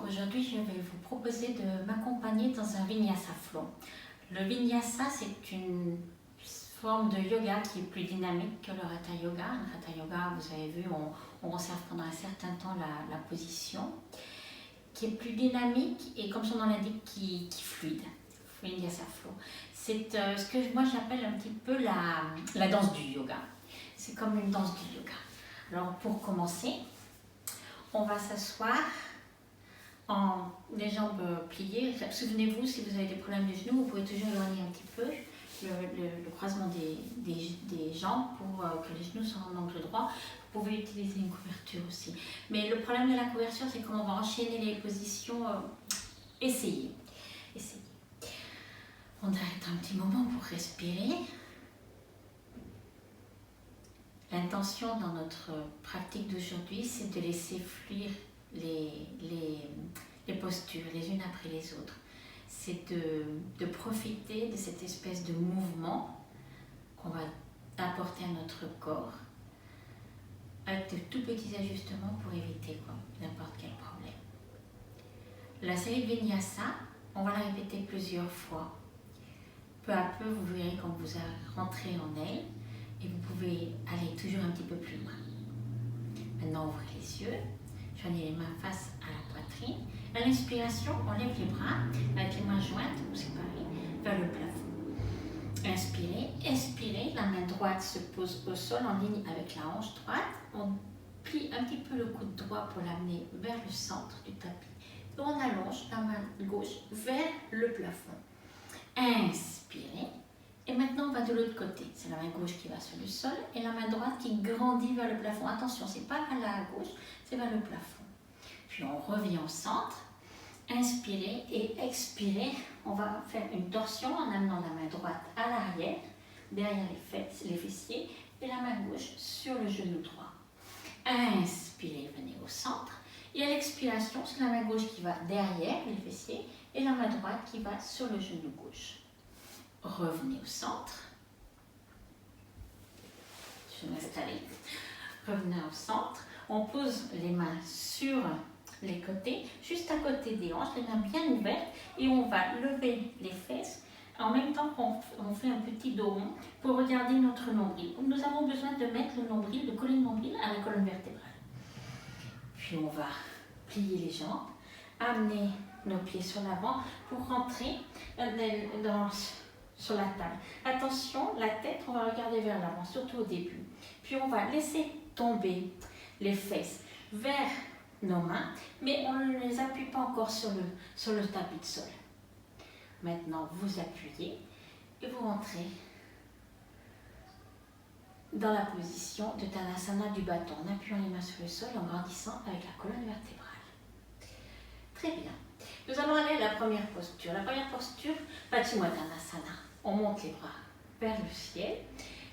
Aujourd'hui, je vais vous proposer de m'accompagner dans un Vinyasa Flow. Le Vinyasa, c'est une forme de yoga qui est plus dynamique que le Hatha Yoga. Le Hatha Yoga, vous avez vu, on conserve pendant un certain temps la position, qui est plus dynamique et comme son nom l'indique, qui fluide. Vinyasa Flow. C'est ce que moi j'appelle un petit peu la danse du yoga. C'est comme une danse du yoga. Alors pour commencer, on va s'asseoir en les jambes pliées. Souvenez-vous, si vous avez des problèmes de genoux, vous pouvez toujours éloigner un petit peu le croisement des jambes pour que les genoux soient en angle droit. Vous pouvez utiliser une couverture aussi. Mais le problème de la couverture, c'est qu'on va enchaîner les positions. Essayez. On arrête un petit moment pour respirer. L'intention dans notre pratique d'aujourd'hui, c'est de laisser fluir les postures les unes après les autres. C'est de profiter de cette espèce de mouvement qu'on va apporter à notre corps avec de tout petits ajustements pour éviter n'importe quel problème. La série de Vinyasa, on va la répéter plusieurs fois. Peu à peu, vous verrez quand vous rentrez en elle et vous pouvez aller toujours un petit peu plus loin. Maintenant, ouvrez les yeux, joignez les mains face à la poitrine. À l'inspiration, on lève les bras avec les mains jointes ou séparées vers le plafond. Inspirez, expirez, la main droite se pose au sol en ligne avec la hanche droite. On plie un petit peu le coude droit pour l'amener vers le centre du tapis. Et on allonge la main gauche vers le plafond. Inspirez. Et maintenant, on va de l'autre côté. C'est la main gauche qui va sur le sol et la main droite qui grandit vers le plafond. Attention, ce n'est pas vers la gauche, c'est vers le plafond. Puis on revient au centre. Inspirez et expirez. On va faire une torsion en amenant la main droite à l'arrière, derrière les fessiers, et la main gauche sur le genou droit. Inspirez, venez au centre. Et à l'expiration, c'est la main gauche qui va derrière les fessiers et la main droite qui va sur le genou gauche. Revenez au centre. Je vais m'installer. Revenez au centre. On pose les mains sur les côtés, juste à côté des hanches, les mains bien ouvertes, et on va lever les fesses en même temps qu'on fait un petit dos rond pour regarder notre nombril. Nous avons besoin de mettre le nombril, de coller le nombril à la colonne vertébrale. Puis on va plier les jambes, amener nos pieds sur l'avant pour rentrer sur la table. Attention, la tête, on va regarder vers l'avant, surtout au début. Puis on va laisser tomber les fesses vers nos mains, mais on ne les appuie pas encore sur le tapis de sol. Maintenant, vous appuyez et vous rentrez dans la position de Tadasana du bâton, en appuyant les mains sur le sol et en grandissant avec la colonne vertébrale. Très bien. Nous allons aller à la première posture. La première posture, Paschimottanasana. On monte les bras vers le ciel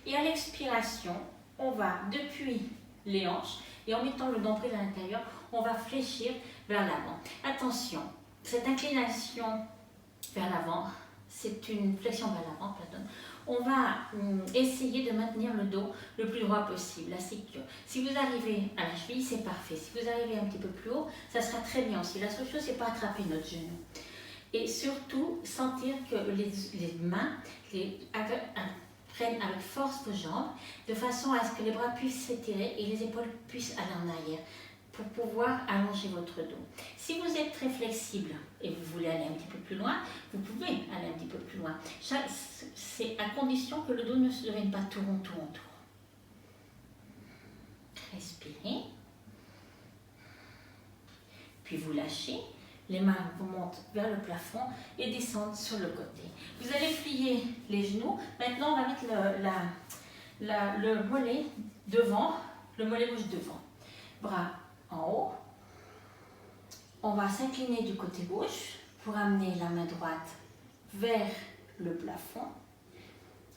et à l'expiration, on va depuis les hanches et en mettant le nombril à l'intérieur, on va fléchir vers l'avant. Attention, cette inclination vers l'avant, c'est une flexion vers l'avant, pardon. On va essayer de maintenir le dos le plus droit possible, la ceinture. Si vous arrivez à la cheville, c'est parfait. Si vous arrivez un petit peu plus haut, ça sera très bien aussi. La seule chose, c'est pas attraper notre genou. Et surtout, sentir que les mains prennent avec force vos jambes, de façon à ce que les bras puissent s'étirer et les épaules puissent aller en arrière, pour pouvoir allonger votre dos. Si vous êtes très flexible et vous voulez aller un petit peu plus loin, vous pouvez aller un petit peu plus loin. C'est à condition que le dos ne se devienne pas tout rond, tout rond, tout rond. Respirez. Puis vous lâchez. Les mains vous montent vers le plafond et descendent sur le côté. Vous allez plier les genoux. Maintenant, on va mettre le mollet devant, le mollet gauche devant. Bras en haut. On va s'incliner du côté gauche pour amener la main droite vers le plafond.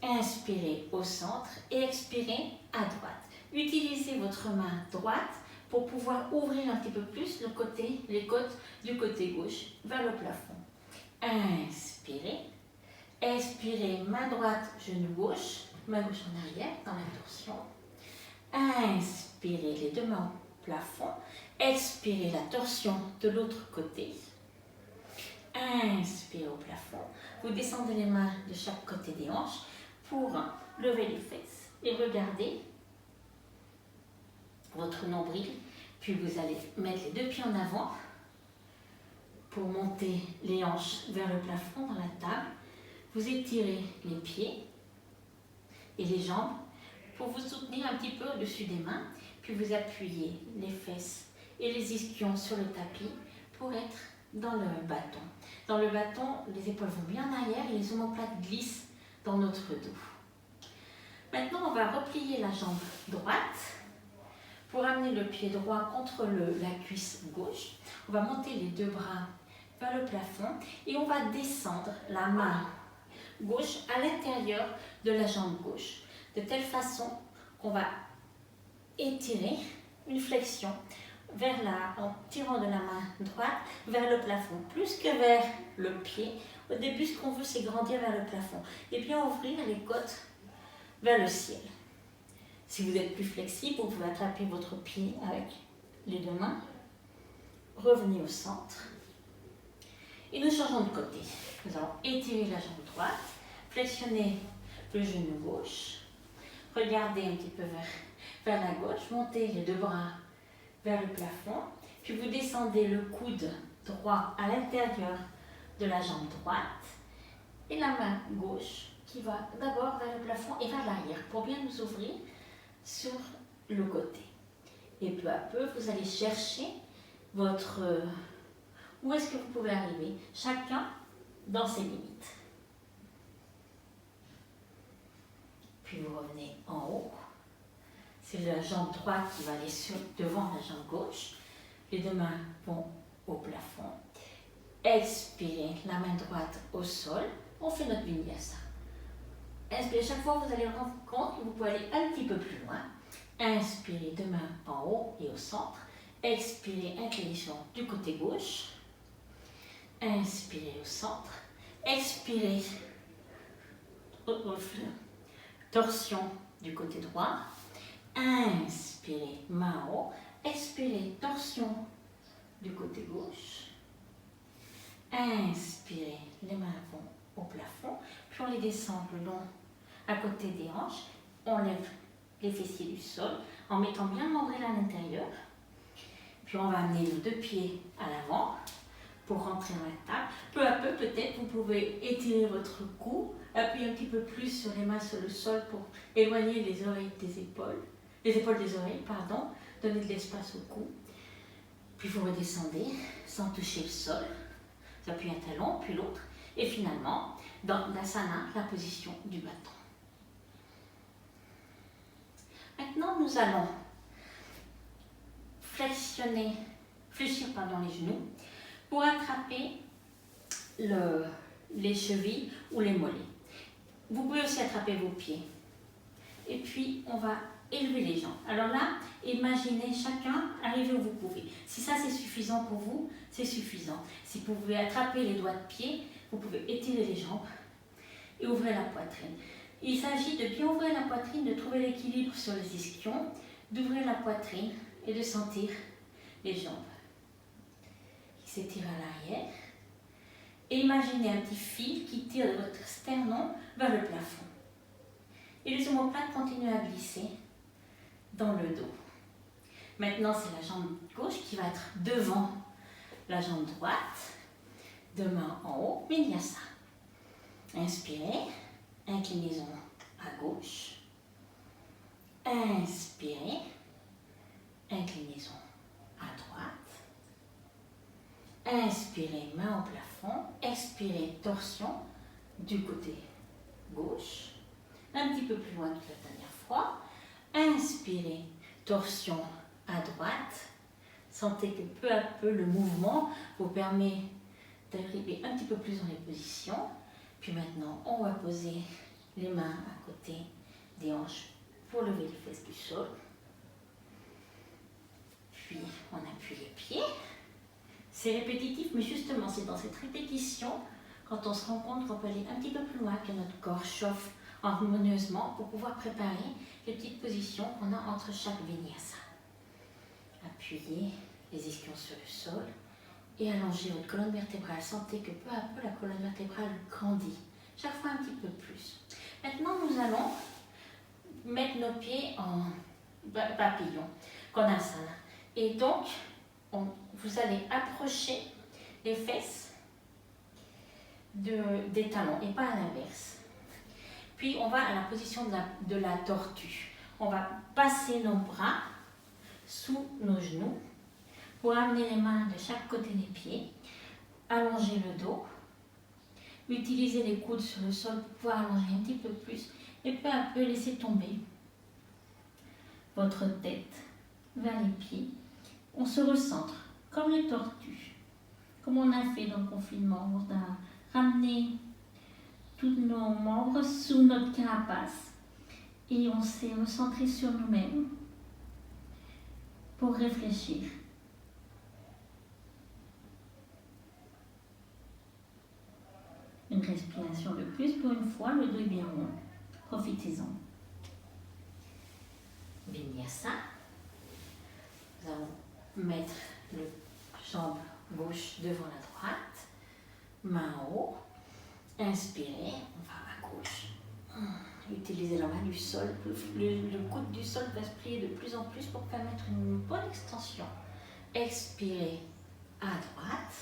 Inspirez au centre et expirez à droite. Utilisez votre main droite pour pouvoir ouvrir un petit peu plus les côtes du côté gauche vers le plafond. Inspirez. Expirez, main droite, genou gauche, main gauche en arrière dans la torsion. Inspirez, les deux mains au plafond. Expirez la torsion de l'autre côté. Inspirez au plafond. Vous descendez les mains de chaque côté des hanches pour lever les fesses et regarder votre nombril. Puis vous allez mettre les deux pieds en avant pour monter les hanches vers le plafond dans la table. Vous étirez les pieds et les jambes pour vous soutenir un petit peu au-dessus des mains. Puis vous appuyez les fesses et les ischions sur le tapis pour être dans le bâton. Dans le bâton, les épaules vont bien en arrière et les omoplates glissent dans notre dos. Maintenant, on va replier la jambe droite pour amener le pied droit contre la cuisse gauche. On va monter les deux bras vers le plafond et on va descendre la main gauche à l'intérieur de la jambe gauche, de telle façon qu'on va étirer une flexion en tirant de la main droite vers le plafond, plus que vers le pied. Au début, ce qu'on veut, c'est grandir vers le plafond et bien ouvrir les côtes vers le ciel. Si vous êtes plus flexible, vous pouvez attraper votre pied avec les deux mains, revenez au centre et nous changeons de côté. Nous allons étirer la jambe droite, flexionner le genou gauche, regardez un petit peu vers la gauche, montez les deux bras vers le plafond, puis vous descendez le coude droit à l'intérieur de la jambe droite et la main gauche qui va d'abord vers le plafond et vers l'arrière pour bien nous ouvrir sur le côté. Et peu à peu, vous allez chercher où est-ce que vous pouvez arriver, chacun dans ses limites. Puis vous revenez en haut. C'est la jambe droite qui va aller devant la jambe gauche. Les deux mains vont au plafond. Expirez, la main droite au sol. On fait notre vinyasa. Inspirez, chaque fois vous allez rendre compte que vous pouvez aller un petit peu plus loin. Inspirez, deux mains en haut et au centre. Expirez, inclinaison du côté gauche. Inspirez au centre. Expirez, torsion du côté droit. Inspirez, main en haut. Expirez, torsion du côté gauche. Inspirez, les mains vont au plafond. Puis on les descend le long à côté des hanches. On lève les fessiers du sol en mettant bien le nombril à l'intérieur. Puis on va amener les deux pieds à l'avant pour rentrer dans la table. Peu à peu, peut-être, vous pouvez étirer votre cou, appuyer un petit peu plus sur les mains sur le sol pour éloigner les oreilles des épaules. Les épaules des oreilles, pardon, donner de l'espace au cou. Puis vous redescendez sans toucher le sol. Vous appuyez un talon, puis l'autre. Et finalement, dans l'asana, la position du bâton. Maintenant, nous allons fléchir les genoux pour attraper les chevilles ou les mollets. Vous pouvez aussi attraper vos pieds. Et puis, on va élever les jambes. Alors là, imaginez chacun arriver où vous pouvez. Si ça, c'est suffisant pour vous, c'est suffisant. Si vous pouvez attraper les doigts de pied, vous pouvez étirer les jambes et ouvrir la poitrine. Il s'agit de bien ouvrir la poitrine, de trouver l'équilibre sur les ischions, d'ouvrir la poitrine et de sentir les jambes qui s'étirent à l'arrière. Et imaginez un petit fil qui tire de votre sternum vers le plafond. Et les omoplates continuent à glisser dans le dos. Maintenant, c'est la jambe gauche qui va être devant la jambe droite. Deux mains en haut, vinyasa. Inspirez, inclinaison à gauche. Inspirez, inclinaison à droite. Inspirez, main au plafond. Expirez, torsion du côté gauche. Un petit peu plus loin que la dernière fois. Inspirez, torsion à droite. Sentez que peu à peu le mouvement vous permet d'arriver un petit peu plus dans les positions. Puis maintenant, on va poser les mains à côté des hanches pour lever les fesses du sol. Puis on appuie les pieds. C'est répétitif, mais justement, c'est dans cette répétition, quand on se rend compte qu'on peut aller un petit peu plus loin, que notre corps chauffe harmonieusement pour pouvoir préparer les petites positions qu'on a entre chaque vinyasa. Appuyez les ischions sur le sol et allongez votre colonne vertébrale. Sentez que peu à peu la colonne vertébrale grandit, chaque fois un petit peu plus. Maintenant, nous allons mettre nos pieds en papillon, Konasana. Et donc, vous allez approcher les fesses des talons et pas à l'inverse. Puis, on va à la position de la tortue. On va passer nos bras sous nos genoux pour amener les mains de chaque côté des pieds, allonger le dos, utiliser les coudes sur le sol pour pouvoir allonger un petit peu plus et peu à peu laisser tomber votre tête vers les pieds. On se recentre comme les tortues, comme on a fait dans le confinement. On a ramené tous nos membres sous notre carapace et on s'est recentré sur nous-mêmes pour réfléchir. Une respiration de plus pour une fois, le dos est bien rond. Profitez-en. Vinyasa. Nous allons mettre le jambe gauche devant la droite, main en haut. Inspirez, on va à gauche. Utilisez la main du sol, le coude du sol va se plier de plus en plus pour permettre une bonne extension. Expirez à droite.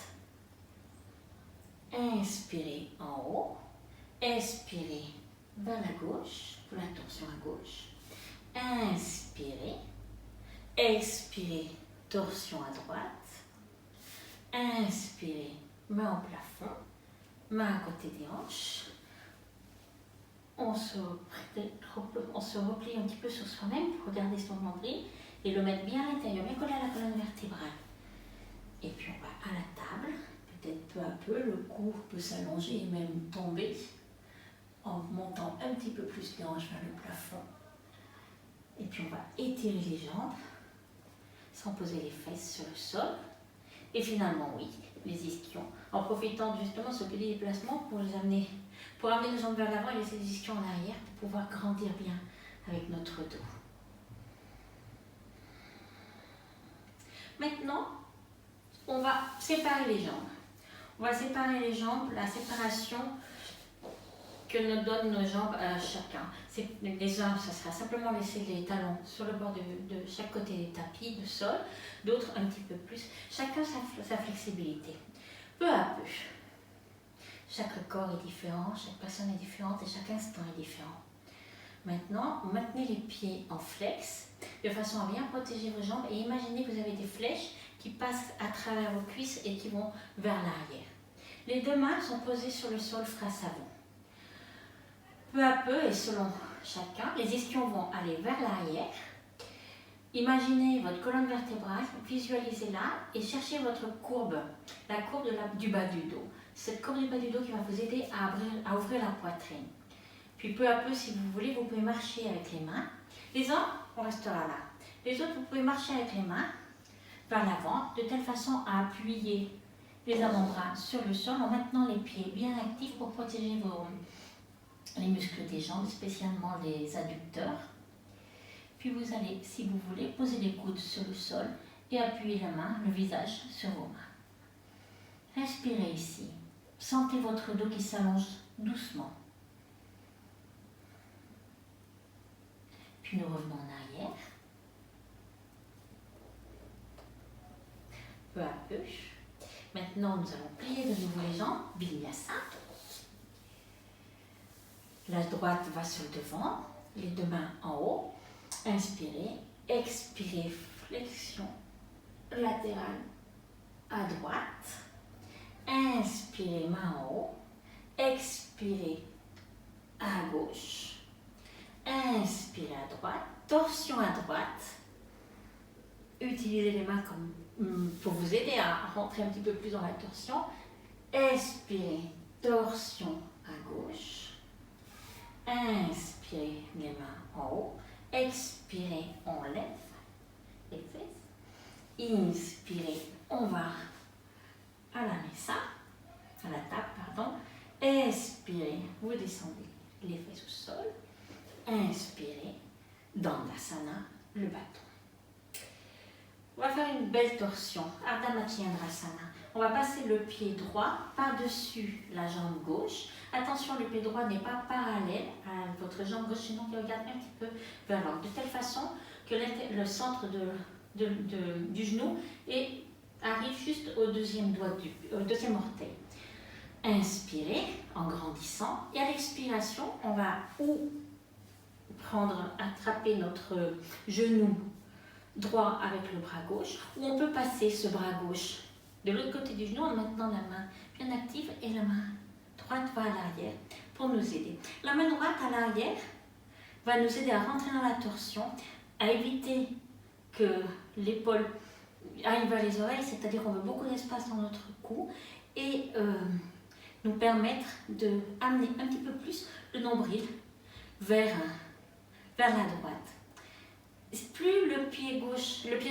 Inspirez en haut. Expirez vers la gauche pour la torsion à gauche. Inspirez. Expirez, torsion à droite. Inspirez, main au plafond. Main à côté des hanches. On se replie un petit peu sur soi-même pour regarder son nombril et le mettre bien à l'intérieur, bien collé à la colonne vertébrale. Et puis on va à la table. Peut-être peu à peu, le cou peut s'allonger et même tomber en montant un petit peu plus les hanches vers le plafond. Et puis on va étirer les jambes sans poser les fesses sur le sol. Et finalement, oui, les ischions, en profitant justement de ce petit déplacement pour amener les jambes vers l'avant et laisser les ischions en arrière pour pouvoir grandir bien avec notre dos. Maintenant, on va séparer les jambes. On va séparer les jambes, la séparation que nous donnent nos jambes à chacun. Les uns, ça sera simplement laisser les talons sur le bord de chaque côté des tapis de sol, d'autres un petit peu plus. Chacun sa flexibilité. Peu à peu. Chaque corps est différent, chaque personne est différente et chaque instant est différent. Maintenant, maintenez les pieds en flex de façon à bien protéger vos jambes et imaginez que vous avez des flèches qui passent à travers vos cuisses et qui vont vers l'arrière. Les deux mains sont posées sur le sol face à vous. Peu à peu et selon chacun, les ischions vont aller vers l'arrière. Imaginez votre colonne vertébrale, visualisez-la et cherchez votre courbe, la courbe du bas du dos. Cette courbe du bas du dos qui va vous aider à ouvrir la poitrine. Puis peu à peu, si vous voulez, vous pouvez marcher avec les mains. Les uns, on restera là. Les autres, vous pouvez marcher avec les mains vers l'avant, de telle façon à appuyer les avant-bras sur le sol en maintenant les pieds bien actifs pour protéger les muscles des jambes, spécialement les adducteurs. Puis vous allez, si vous voulez, poser les coudes sur le sol et appuyer la main, le visage sur vos mains. Respirez ici. Sentez votre dos qui s'allonge doucement. Puis nous revenons en arrière. Peu à peu. Maintenant, nous allons plier de nouveau les jambes. Vinyasa. La droite va sur le devant, les deux mains en haut. Inspirez, expirez, flexion latérale à droite. Inspirez, main en haut. Expirez à gauche. Inspirez à droite. Torsion à droite. Utilisez les mains pour vous aider à rentrer un petit peu plus dans la torsion. Expirez, torsion à gauche. Inspirez, les mains en haut. Expirez, on lève les fesses. Inspirez, on va à la mesa, à la table, pardon. Expirez, vous descendez les fesses au sol. Inspirez, Dandasana, le bâton. On va faire une belle torsion, Ardha Matsyendrasana. On va passer le pied droit par-dessus la jambe gauche. Attention, le pied droit n'est pas parallèle à votre jambe gauche, sinon il regarde un petit peu vers l'avant, de telle façon que le centre du genou arrive juste au deuxième orteil. Inspirez en grandissant et à l'expiration, on va attraper notre genou droit avec le bras gauche, ou on peut passer ce bras gauche de l'autre côté du genou en maintenant la main bien active et la main droite va à l'arrière pour nous aider. La main droite à l'arrière va nous aider à rentrer dans la torsion, à éviter que l'épaule arrive à les oreilles, c'est-à-dire qu'on veut beaucoup d'espace dans notre cou et nous permettre d'amener un petit peu plus le nombril vers la droite. Plus le pied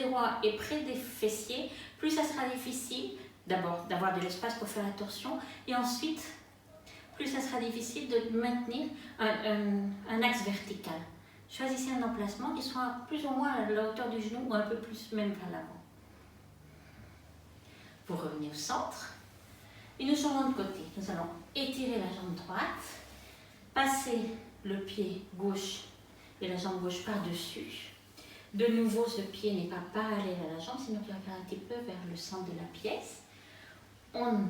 droit est près des fessiers, plus ça sera difficile d'abord d'avoir de l'espace pour faire la torsion et ensuite plus ça sera difficile de maintenir un axe vertical. Choisissez un emplacement qui soit plus ou moins à la hauteur du genou ou un peu plus même vers l'avant. Vous revenez au centre et nous changeons de côté. Nous allons étirer la jambe droite, passer le pied gauche et la jambe gauche par-dessus. De nouveau, ce pied n'est pas parallèle à la jambe, sinon il regarde un petit peu vers le centre de la pièce. On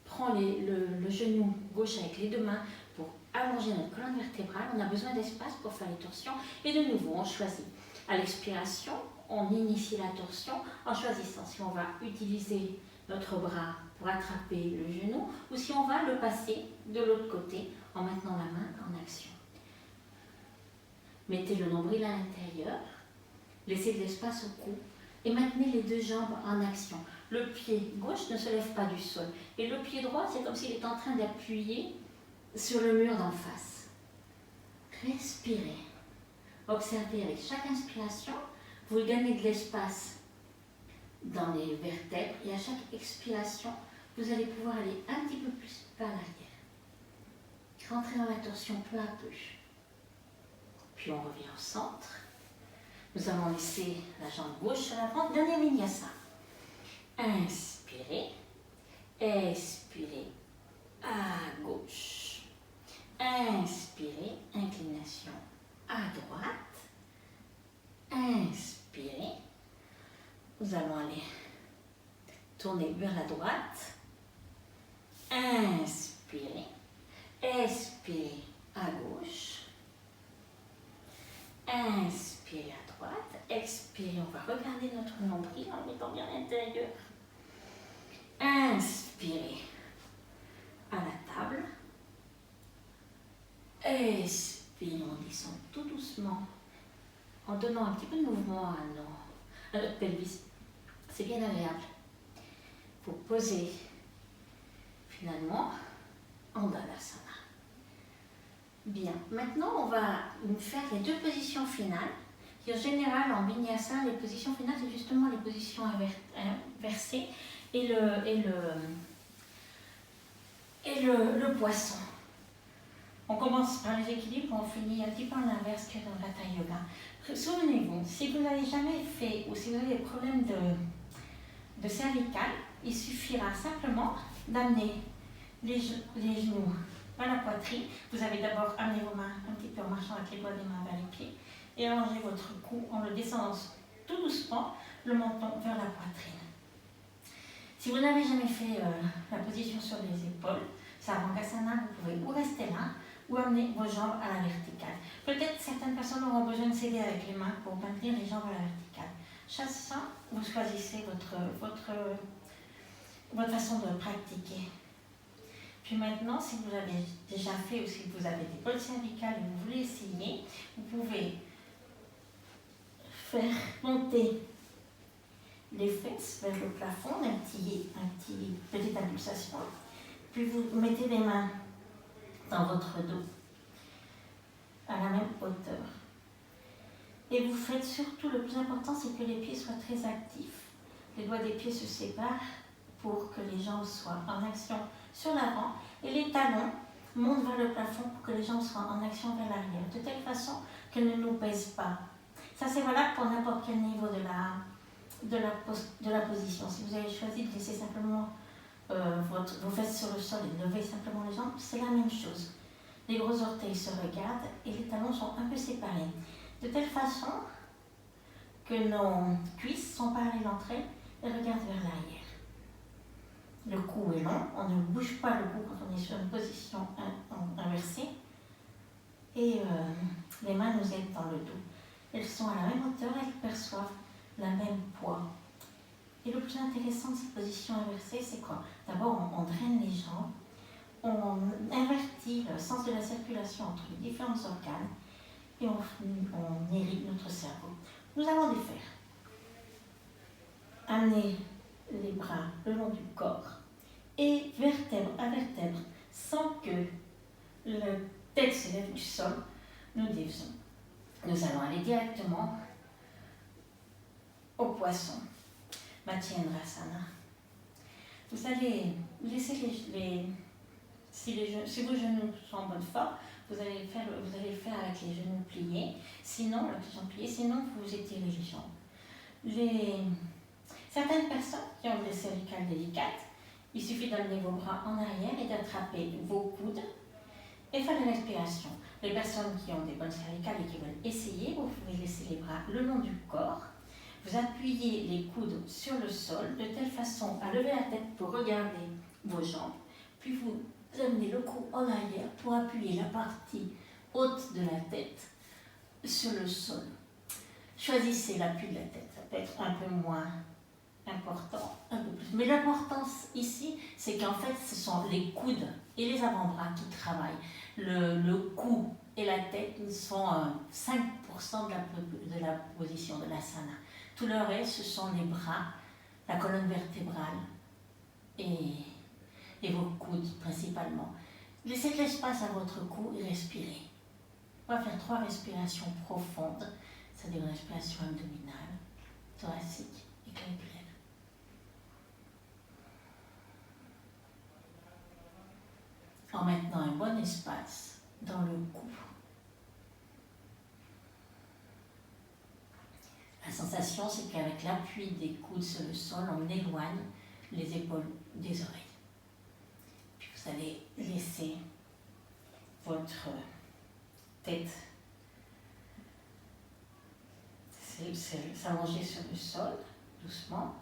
prend le genou gauche avec les deux mains pour allonger notre colonne vertébrale. On a besoin d'espace pour faire les torsions. Et de nouveau, on choisit. À l'expiration, on initie la torsion en choisissant si on va utiliser notre bras pour attraper le genou ou si on va le passer de l'autre côté en maintenant la main en action. Mettez le nombril à l'intérieur. Laissez de l'espace au cou et maintenez les deux jambes en action. Le pied gauche ne se lève pas du sol et le pied droit, c'est comme s'il est en train d'appuyer sur le mur d'en face. Respirez. Observez avec chaque inspiration, vous gagnez de l'espace dans les vertèbres et à chaque expiration, vous allez pouvoir aller un petit peu plus vers l'arrière. Rentrez dans la torsion peu à peu. Puis on revient au centre. Nous allons laisser la jambe gauche sur l'avant. Dernier vinyasa. Inspirez. Expirez à gauche. Inspirez. Inclination à droite. Inspirez. Nous allons aller tourner vers la droite. Inspirez. Expirez à gauche. Inspirez à droite, expirez, on va regarder notre nombril en le mettant bien à l'intérieur. Inspirez à la table. Expirez, on descend tout doucement en donnant un petit peu de mouvement à notre pelvis. C'est bien agréable. Vous posez finalement en Dandasana. Bien, maintenant on va faire les deux positions finales. Qui en général en vinyasa, les positions finales c'est justement les positions inversées et le poisson. On commence par les équilibres, on finit un petit peu en inverse que dans le Hatha Yoga. Souvenez-vous, si vous n'avez jamais fait ou si vous avez des problèmes de cervical, il suffira simplement d'amener les genoux à la poitrine. Vous avez d'abord amené vos mains un petit peu en marchant avec les doigts des mains vers les pieds et allongez votre cou en le descendant tout doucement, le menton vers la poitrine. Si vous n'avez jamais fait la position sur les épaules, Sarvangasana, vous pouvez ou rester là ou amener vos jambes à la verticale. Peut-être certaines personnes auront besoin de s'aider avec les mains pour maintenir les jambes à la verticale. Chaque ça, vous choisissez votre façon de pratiquer. Puis maintenant, si vous l'avez déjà fait ou si vous avez des bols cervicales et vous voulez essayer, vous pouvez faire monter les fesses vers le plafond, petite impulsation. Puis vous mettez les mains dans votre dos, à la même hauteur. Et vous faites surtout, le plus important, c'est que les pieds soient très actifs. Les doigts des pieds se séparent pour que les jambes soient en action sur l'avant et les talons montent vers le plafond pour que les jambes soient en action vers l'arrière, de telle façon qu'elles ne nous pèsent pas. Ça, c'est valable pour n'importe quel niveau de la position. Si vous avez choisi de laisser simplement vos fesses sur le sol et de lever simplement les jambes, c'est la même chose. Les gros orteils se regardent et les talons sont un peu séparés. De telle façon que nos cuisses sont parallèles entre elles et regardent vers l'arrière. Le cou est long, on ne bouge pas le cou quand on est sur une position inversée. Et les mains nous aident dans le dos. Elles sont à la même hauteur, elles perçoivent la même poids. Et le plus intéressant de cette position inversée, c'est quoi? D'abord, on draine les jambes, on invertit le sens de la circulation entre les différents organes et on irrigue notre cerveau. Nous allons défaire. Amener les bras le long du corps et vertèbre à vertèbre sans que la tête s'élève du sol, nous défaisons. Nous allons aller directement au poisson. Matsyendrasana. Vous allez laisser si vos genoux sont en bonne forme, vous allez le faire avec les genoux pliés. Sinon, vous étirez les jambes. Certaines personnes qui ont des cervicales délicates, il suffit d'amener vos bras en arrière et d'attraper vos coudes et faire une respiration. Les personnes qui ont des bonnes cervicales et qui veulent essayer, vous pouvez laisser les bras le long du corps. Vous appuyez les coudes sur le sol de telle façon à lever la tête pour regarder vos jambes. Puis vous amenez le cou en arrière pour appuyer la partie haute de la tête sur le sol. Choisissez l'appui de la tête. Ça peut être un peu moins important, un peu plus. Mais l'importance ici, c'est qu'en fait, ce sont les coudes et les avant-bras qui travaillent. Le cou et la tête sont 5% de la position de l'asana. Tout le reste, ce sont les bras, la colonne vertébrale et vos coudes principalement. Laissez de l'espace à votre cou et respirez. On va faire 3 respirations profondes, c'est-à-dire une respiration abdominale, thoracique et claviculaire. En maintenant un bon espace dans le cou. La sensation, c'est qu'avec l'appui des coudes sur le sol, on éloigne les épaules des oreilles. Puis vous allez laisser votre tête s'allonger sur le sol, doucement.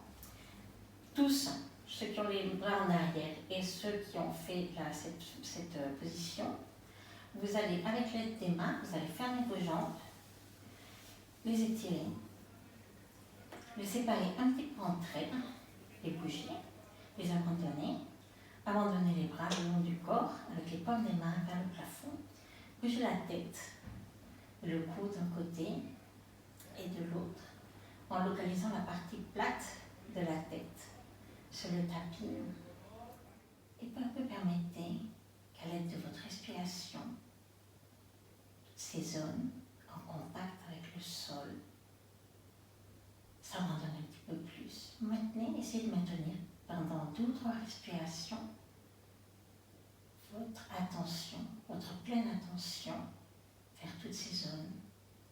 Tous, ceux qui ont les bras en arrière et ceux qui ont fait cette position, vous allez, avec l'aide des mains, vous allez fermer vos jambes, les étirer, les séparer un petit peu entre elles, les bouger, les abandonner les bras le long du corps, avec les paumes des mains vers le plafond, bouger la tête, le cou d'un côté et de l'autre, en localisant la partie plate de la tête sur le tapis. Et peu à peu permettez qu'à l'aide de votre respiration, ces zones en contact avec le sol s'abandonnent un petit peu plus. Maintenez, essayez de maintenir pendant 2 ou 3 respirations votre attention, votre pleine attention vers toutes ces zones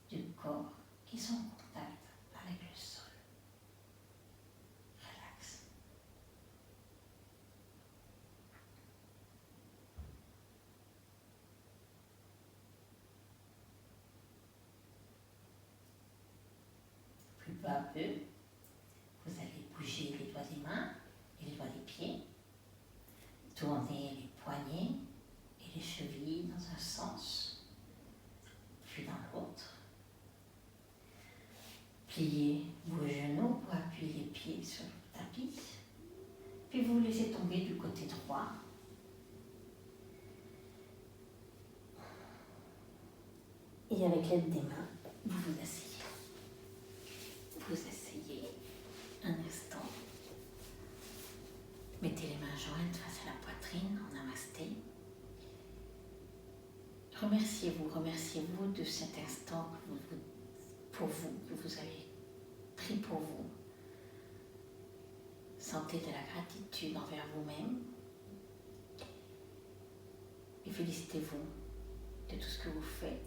du corps qui sont en contact avec le sol. Relax. Plus peu à peu, vous allez bouger les doigts des mains et les doigts des pieds, tourner les poignets et les chevilles dans un sens, puis dans l'autre. Pliez vos genoux pour appuyer les pieds sur le tapis, puis vous laissez tomber du côté droit. Et avec l'aide des mains, vous vous asseyez. Vous asseyez un instant. Mettez les mains jointes face à la poitrine en namasté. Remerciez-vous de cet instant que vous avez pris pour vous. Sentez de la gratitude envers vous-même et félicitez-vous de tout ce que vous faites